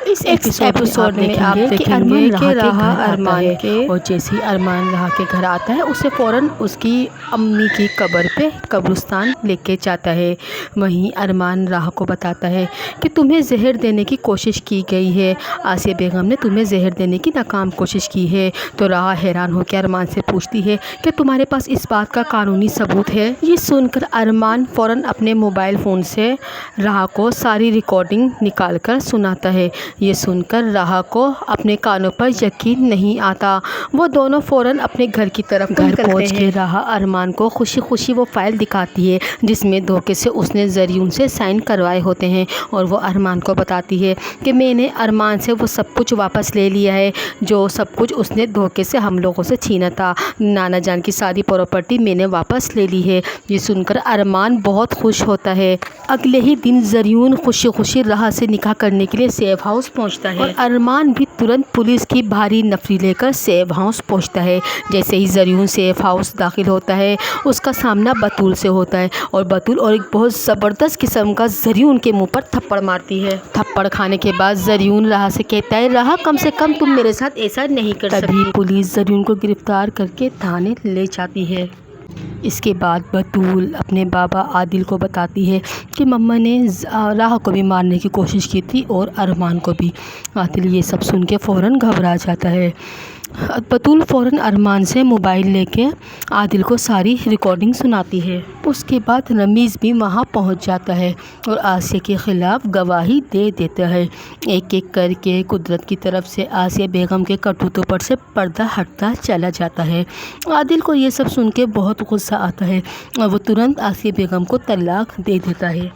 اس episode میں آپ دیکھیں گے کہ راہا ارمان کے اور جیسے ہی ارمان راہا کے گھر آتا ہے اسے فوراً اس کی امی کی قبر پہ قبرستان لے کے جاتا ہے۔ وہیں ارمان راہا کو بتاتا ہے کہ تمہیں زہر دینے کی کوشش کی گئی ہے، آسیہ بیگم نے تمہیں زہر دینے کی ناکام کوشش کی ہے۔ تو راہا حیران ہو کے ارمان سے پوچھتی ہے کہ تمہارے پاس اس بات کا قانونی ثبوت ہے؟ یہ سن کر ارمان فوراً اپنے موبائل فون سے راہا کو ساری ریکارڈنگ نکال کر سناتا ہے۔ یہ سن کر راہا کو اپنے کانوں پر یقین نہیں آتا۔ وہ دونوں فوراً اپنے گھر کی طرف پہنچ کے راہا ارمان کو خوشی خوشی وہ فائل دکھاتی ہے جس میں دھوکے سے اس نے زریون سے سائن کروائے ہوتے ہیں، اور وہ ارمان کو بتاتی ہے کہ میں نے ارمان سے وہ سب کچھ واپس لے لیا ہے جو سب کچھ اس نے دھوکے سے ہم لوگوں سے چھینا تھا۔ نانا جان کی ساری پراپرٹی میں نے واپس لے لی ہے۔ یہ سن کر ارمان بہت خوش ہوتا ہے۔ اگلے ہی دن زریون خوشی خوشی راہا سے نکاح کرنے کے لیے سیف ہاؤس پہنچتا ہے، اور ارمان بھی ترنت پولیس کی بھاری نفری لے کر سیف ہاؤس پہنچتا ہے۔ جیسے ہی زریون سیف ہاؤس داخل ہوتا ہے اس کا سامنا بطول سے ہوتا ہے، اور بطول اور ایک بہت زبردست قسم کا زریون کے منہ پر تھپڑ مارتی ہے۔ تھپڑ کھانے کے بعد زریون راہا سے کہتا ہے راہا کم سے کم تم میرے ساتھ ایسا نہیں کر سکتی۔ تبھی پولیس زریون کو گرفتار کر کے تھانے لے جاتی ہے۔ اس کے بعد بطول اپنے بابا عادل کو بتاتی ہے کہ مما نے راہا کو بھی مارنے کی کوشش کی تھی اور ارمان کو بھی۔ عادل یہ سب سن کے فوراً گھبرا جاتا ہے۔ بطول فوراً ارمان سے موبائل لے کے عادل کو ساری ریکارڈنگ سناتی ہے۔ اس کے بعد رمیز بھی وہاں پہنچ جاتا ہے اور آسیہ کے خلاف گواہی دے دیتا ہے۔ ایک ایک کر کے قدرت کی طرف سے آسیہ بیگم کے کرتوتوں پر سے پردہ ہٹتا چلا جاتا ہے۔ عادل کو یہ سب سن کے بہت غصہ آتا ہے اور وہ ترنت آسیہ بیگم کو طلاق دے دیتا ہے۔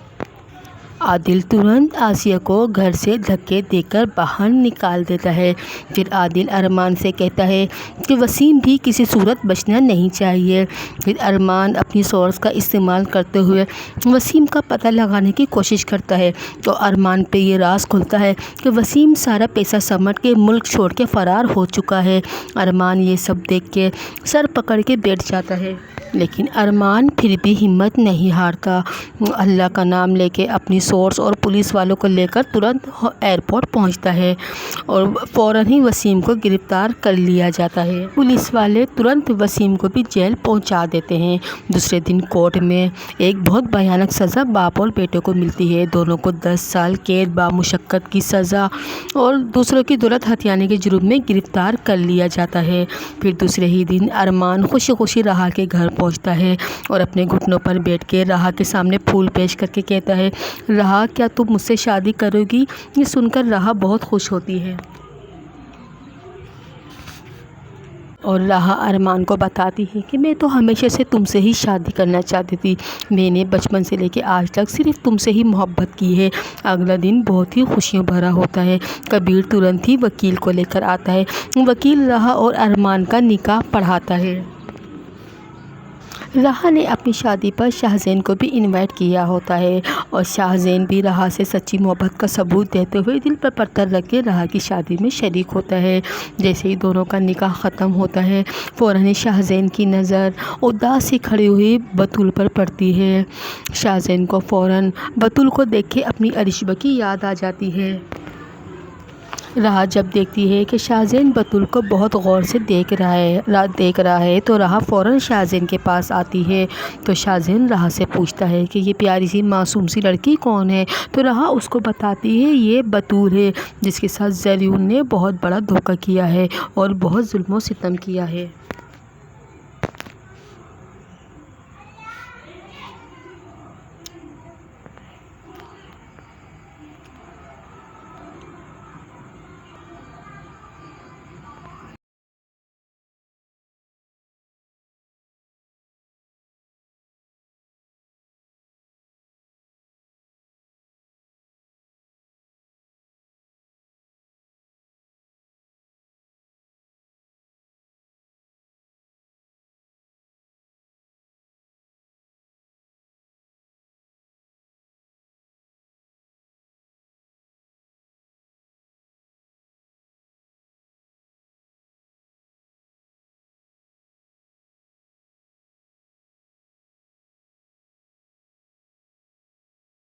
عادل ترنت آسیہ کو گھر سے دھکے دے کر باہر نکال دیتا ہے۔ پھر عادل ارمان سے کہتا ہے کہ وسیم بھی کسی صورت بچنا نہیں چاہیے۔ پھر ارمان اپنی سورس کا استعمال کرتے ہوئے وسیم کا پتہ لگانے کی کوشش کرتا ہے، تو ارمان پہ یہ راز کھلتا ہے کہ وسیم سارا پیسہ سمیٹ کے ملک چھوڑ کے فرار ہو چکا ہے۔ ارمان یہ سب دیکھ کے سر پکڑ کے بیٹھ جاتا ہے، لیکن ارمان پھر بھی ہمت نہیں ہارتا۔ اللہ کا نام لے کے اپنی سورس اور پولیس والوں کو لے کر ترنت ایئرپورٹ پہنچتا ہے اور فوراً ہی وسیم کو گرفتار کر لیا جاتا ہے۔ پولیس والے ترنت وسیم کو بھی جیل پہنچا دیتے ہیں۔ دوسرے دن کورٹ میں ایک بہت بھیانک سزا باپ اور بیٹے کو ملتی ہے۔ دونوں کو 10 سال قید بامشقت کی سزا اور دوسروں کی دولت ہتھیانے کے جرم میں گرفتار کر لیا جاتا ہے۔ پھر دوسرے ہی دن ارمان خوشی خوشی راہا کے گھر پہنچتا ہے اور اپنے گھٹنوں پر بیٹھ کے راہا کے سامنے پھول پیش کر کے کہتا ہے راہا کیا تم مجھ سے شادی کرو گی؟ یہ سن کر راہا بہت خوش ہوتی ہے اور راہا ارمان کو بتاتی ہے کہ میں تو ہمیشہ سے تم سے ہی شادی کرنا چاہتی تھی، میں نے بچپن سے لے کے آج تک صرف تم سے ہی محبت کی ہے۔ اگلا دن بہت ہی خوشیوں بھرا ہوتا ہے۔ کبیر ترنت ہی وکیل کو لے کر آتا ہے۔ وکیل راہا اور ارمان کا نکاح پڑھاتا ہے۔ راہا نے اپنی شادی پر شاہزین کو بھی انوائٹ کیا ہوتا ہے اور شاہزین بھی راہا سے سچی محبت کا ثبوت دیتے ہوئے دل پر پتھر رکھ کے راہا کی شادی میں شریک ہوتا ہے۔ جیسے ہی دونوں کا نکاح ختم ہوتا ہے فوراً ہی شاہزین کی نظر اداس سی کھڑی ہوئی بطول پر پڑتی ہے۔ شاہزین کو فوراً بطول کو دیکھ کے اپنی عروبہ کی یاد آ جاتی ہے۔ راہا جب دیکھتی ہے کہ شاہزین بطول کو بہت غور سے دیکھ رہا ہے تو راہا فوراً شاہزین کے پاس آتی ہے۔ تو شاہزین راہا سے پوچھتا ہے کہ یہ پیاری سی معصوم سی لڑکی کون ہے؟ تو راہا اس کو بتاتی ہے یہ بطول ہے جس کے ساتھ زریون نے بہت بڑا دھوکہ کیا ہے اور بہت ظلم و ستم کیا ہے۔